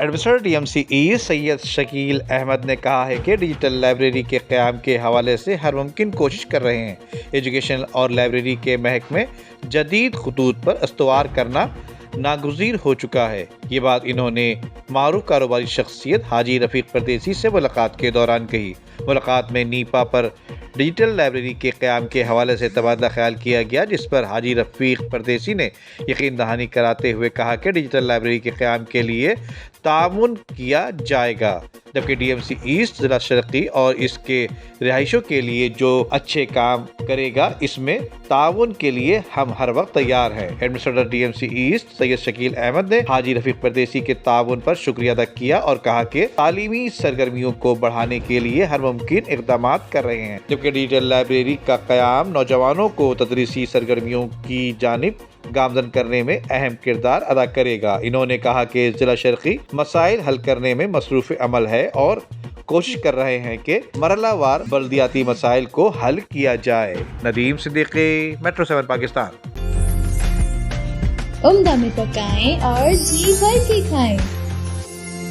Administrator DMC asset سید شکیل احمد نے کہا ہے کہ ڈیجیٹل لائبریری کے قیام کے حوالے سے ہر ممکن کوشش کر رہے ہیں۔ ایجوکیشن اور لائبریری کے محکمے جدید خطوط پر استوار کرنا ناگزیر ہو چکا ہے۔ یہ بات انہوں نے معروف کاروباری شخصیت حاجی رفیق پردیسی سے ملاقات کے دوران کہی۔ ملاقات میں نیپا پر ڈیجیٹل لائبریری کے قیام کے حوالے سے تبادلہ خیال کیا گیا، جس پر حاجی رفیق پردیسی نے یقین دہانی کراتے ہوئے کہا کہ ڈیجیٹل لائبریری کے قیام کے لیے تعاون کیا جائے گا، جبکہ DMC ایسٹ ضلع شرقی اور اس کے رہائشیوں کے لیے جو اچھے کام کرے گا، اس میں تعاون کے لیے ہم ہر وقت تیار ہیں۔ ایڈمنسٹریٹر DMC ایسٹ سید شکیل احمد نے حاجی رفیق پردیسی کے تعاون پر شکریہ ادا کیا اور کہا کہ تعلیمی سرگرمیوں کو بڑھانے کے لیے ہر ممکن اقدامات کر رہے ہیں، جبکہ ڈیجیٹل لائبریری کا قیام نوجوانوں کو تدریسی سرگرمیوں کی جانب گامزن کرنے میں اہم کردار ادا کرے گا۔ انہوں نے کہا کہ ضلع شرقی مسائل حل کرنے میں مصروف عمل ہے اور کوشش کر رہے ہیں کہ مرحلہ وار بلدیاتی مسائل کو حل کیا جائے۔ ندیم صدیقی، میٹرو 7 پاکستان۔ عمدہ میں پکائیں اور جی بھر کے کھائیں۔